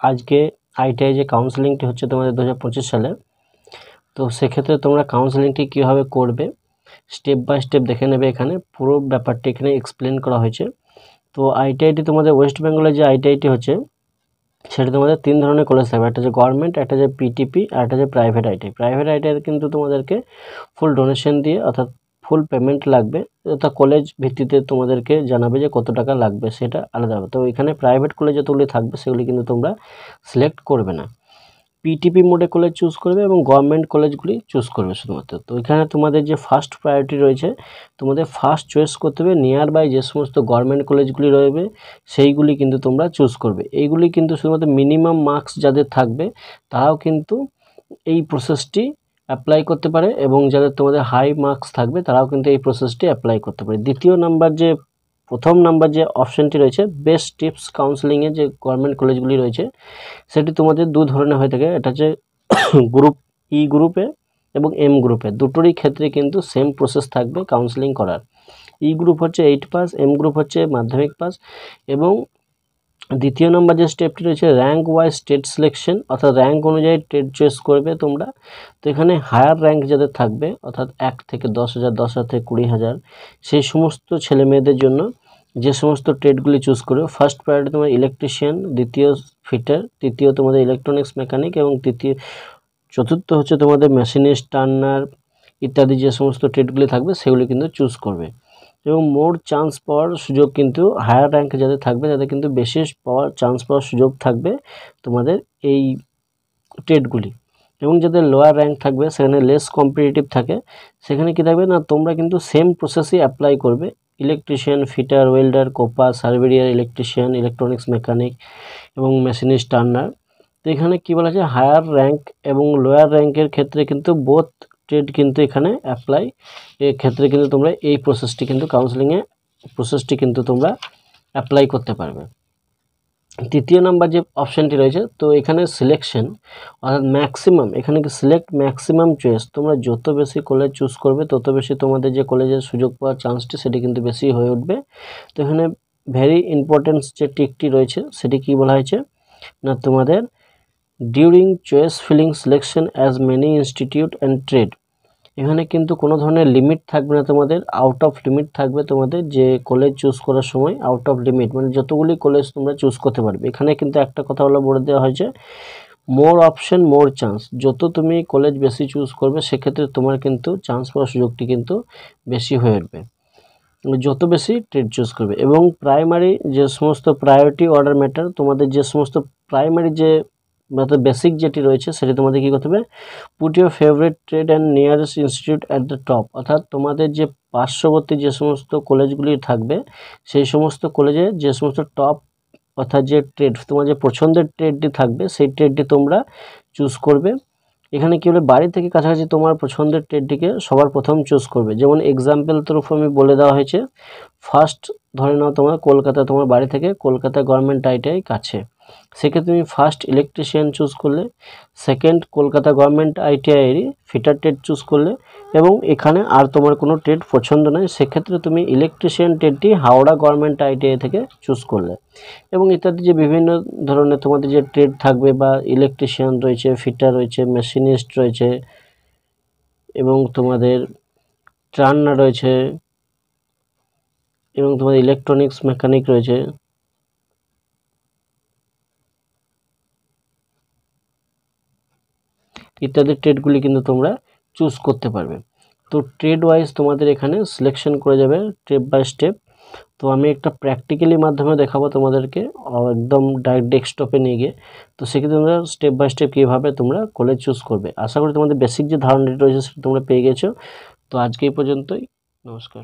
আজকে আইটিআই যে কাউন্সেলিংটি হচ্ছে তোমাদের 2025 সালে, তো সেক্ষেত্রে তোমরা কাউন্সেলিংটি কীভাবে করবে স্টেপ বাই স্টেপ দেখে নেবে। এখানে পুরো ব্যাপারটি এখানে এক্সপ্লেন করা হয়েছে। তো আইটিআইটি তোমাদের ওয়েস্ট বেঙ্গলের যে আইটিআইটি হচ্ছে সেটা তোমাদের 3 ধরনের কলেজ থাকবে, একটা যে গভর্নমেন্ট, একটা যে পিটিপি, আর একটা যে প্রাইভেট আইটিআই। প্রাইভেট আইটিআই কিন্তু তোমাদেরকে ফুল ডোনেশন দিয়ে অর্থাৎ ফুল পেমেন্ট লাগবে, অর্থাৎ কলেজ ভিত্তিতে তোমাদেরকে জানাবে যে কত টাকা লাগবে, সেটা আলাদা হবে। তো এখানে প্রাইভেট কলেজ যতগুলি থাকবে সেগুলি কিন্তু তোমরা সিলেক্ট করবে না, পিটিপি মোডে কলেজ চুজ করবে এবং গভর্নমেন্ট কলেজগুলি চুজ করবে শুধুমাত্র। তো এখানে তোমাদের যে ফার্স্ট প্রায়োরিটি রয়েছে, তোমাদের ফার্স্ট চয়েস করতে হবে নিয়ার বাই যে সমস্ত গভর্নমেন্ট কলেজগুলি রয়েছে সেইগুলি কিন্তু তোমরা চুজ করবে। এইগুলি কিন্তু শুধুমাত্র মিনিমাম মার্কস যাদের থাকবে তারাও কিন্তু এই প্রসেসটি অ্যাপ্লাই করতে পারে, এবং যাদের তোমাদের হাই মার্কস থাকবে তারাও কিন্তু এই প্রসেসটি অ্যাপ্লাই করতে পারে। প্রথম নাম্বার যে অপশানটি রয়েছে বেস্ট টিপস কাউন্সেলিংয়ে যে গভর্নমেন্ট কলেজগুলি রয়েছে সেটি তোমাদের দু ধরনের হয়ে থাকে, এটা হচ্ছে গ্রুপ ই গ্রুপে এবং এম গ্রুপে, দুটোরই ক্ষেত্রে কিন্তু সেম প্রসেস থাকবে কাউন্সেলিং করার। ই গ্রুপ হচ্ছে 8 পাস, এম গ্রুপ হচ্ছে মাধ্যমিক পাস। এবং দ্বিতীয় নম্বর যে স্টেপটি রয়েছে র্যাঙ্ক ওয়াইজ স্টেট সিলেকশন, অর্থাৎ র্যাঙ্ক অনুযায়ী ট্রেড চয়েস করবে তোমরা। তো এখানে হায়ার র্যাঙ্ক যাদের থাকবে অর্থাৎ 1 থেকে 10,000, 10,000 থেকে 20,000, সেই সমস্ত ছেলে মেয়েদের জন্য যে সমস্ত ট্রেডগুলি চুজ করবে, ফার্স্ট প্রায়োরিটি তোমার ইলেকট্রিশিয়ান, দ্বিতীয় ফিটার, তৃতীয় তোমাদের ইলেকট্রনিক্স মেকানিক, এবং চতুর্থ হচ্ছে তোমাদের মেশিনিস্ট, টার্নার ইত্যাদি যে সমস্ত ট্রেডগুলি থাকবে সেগুলি কিন্তু চুজ করবে। এবং মোর চান্স পাওয়ার সুযোগ কিন্তু হায়ার র্যাঙ্কে যাদের থাকবে তাদের কিন্তু বেশি চান্স পাওয়ার সুযোগ থাকবে তোমাদের এই ট্রেডগুলি। এবং যাদের লোয়ার র্যাঙ্ক থাকবে সেখানে লেস কম্পিটিটিভ থাকে, সেখানে কী থাকবে না, তোমরা কিন্তু সেম প্রসেসই অ্যাপ্লাই করবে, electrician, fitter, welder, COPA, surveyor, electrician, electronics mechanic এবং মেশিনিস্ট, টার্নার। তো এখানে কী বলা আছে, হায়ার র্যাঙ্ক এবং লোয়ার র্যাঙ্কের ক্ষেত্রে কিন্তু বোথ ট্রেড কিন্তু এখানে অ্যাপ্লাই, এর ক্ষেত্রে কিন্তু তোমরা এই প্রসেসটি কিন্তু কাউন্সেলিংয়ে প্রসেসটি কিন্তু তোমরা অ্যাপ্লাই করতে পারবে। তৃতীয় নাম্বার যে অপশানটি রয়েছে, তো এখানে সিলেকশন অর্থাৎ ম্যাক্সিমাম, এখানে কি সিলেক্ট ম্যাক্সিমাম চয়েস, তোমরা যত বেশি কলেজ চুজ করবে তত বেশি তোমাদের যে কলেজের সুযোগ পাওয়ার চান্সটি সেটি কিন্তু বেশি হয়ে উঠবে। তো এখানে ভেরি ইম্পর্টেন্ট যে টিকটি রয়েছে সেটি কি বলা হয়েছে না, তোমাদের during choice filling selection as many institute and trade, এখানে কিন্তু কোনো ধরনের লিমিট থাকবে না, তোমাদের আউট অফ লিমিট থাকবে। তোমাদের যে কলেজ চুজ করার সময় আউট অফ লিমিট মানে যতগুলি কলেজ তোমরা চুজ করতে পারবে। এখানে কিন্তু একটা কথা বলে দেওয়া হয়েছে, মোর অপশন মোর চান্স, যত তুমি কলেজ বেশি চুজ করবে সেক্ষেত্রে তোমার কিন্তু চান্স পাওয়ার সুযোগটি কিন্তু বেশি হয়ে উঠবে, যত বেশি ট্রেড চুজ করবে। এবং প্রাইমারি যে সমস্ত প্রায়োরিটি অর্ডার ম্যাটার, তোমাদের যে সমস্ত প্রাইমারি যে বেসিক যেটি রয়েছে সেটি তোমাদের কী করতে হবে, put your favourite trade and nearest institute at the top, অর্থাৎ তোমাদের যে পার্শ্ববর্তী যে সমস্ত কলেজগুলি থাকবে সেই সমস্ত কলেজে যে সমস্ত টপ অর্থাৎ যে ট্রেড তোমার যে পছন্দের ট্রেডটি থাকবে সেই ট্রেডটি তোমরা চুজ করবে। এখানে কী হলো, বাড়ি থেকে কাছাকাছি তোমার পছন্দের ট্রেডটিকে সবার প্রথম চুজ করবে। যেমন এক্সাম্পল তরফ আমি বলে দেওয়া হয়েছে, ফার্স্ট ধরে নাও তোমার কলকাতা, তোমার বাড়ি থেকে কলকাতা গভর্নমেন্ট আইটিআই কাছে, সেক্ষেত্রে তুমি ফার্স্ট ইলেকট্রিশিয়ান চুজ করলে, সেকেন্ড কলকাতা গভর্নমেন্ট আইটিআইয়েরই ফিটার ট্রেড চুজ করলে, এবং এখানে আর তোমার কোনো ট্রেড পছন্দ নয় সেক্ষেত্রে তুমি ইলেকট্রিশিয়ান ট্রেডটি হাওড়া গভর্নমেন্ট আইটিআই থেকে চুজ করলে। এবং ইত্যাদি যে বিভিন্ন ধরনের তোমাদের যে ট্রেড থাকবে, বা ইলেকট্রিশিয়ান রয়েছে, ফিটার রয়েছে, মেশিনিস্ট রয়েছে, এবং তোমাদের টার্নার রয়েছে, এবং তোমাদের ইলেকট্রনিক্স মেকানিক রয়েছে, ইত্যাদি ট্রেডগুলি কিন্তু তোমরা চুজ করতে পারবে। তো ট্রেড ওয়াইজ তোমাদের এখানে সিলেকশন করে যাবে স্টেপ বাই স্টেপ। তো আমি একটা প্র্যাকটিক্যালি মাধ্যমে দেখাবো তোমাদেরকে একদম ডাইরেক্ট ডেস্কটপে নিয়ে গিয়ে। তো সেক্ষেত্রে তোমরা স্টেপ বাই স্টেপ কীভাবে তোমরা কলেজ চুজ করবে, আশা করি তোমাদের বেসিক যে ধারণাটি রয়েছে সেটা তোমরা পেয়ে গেছো। তো আজকে এই পর্যন্তই, নমস্কার।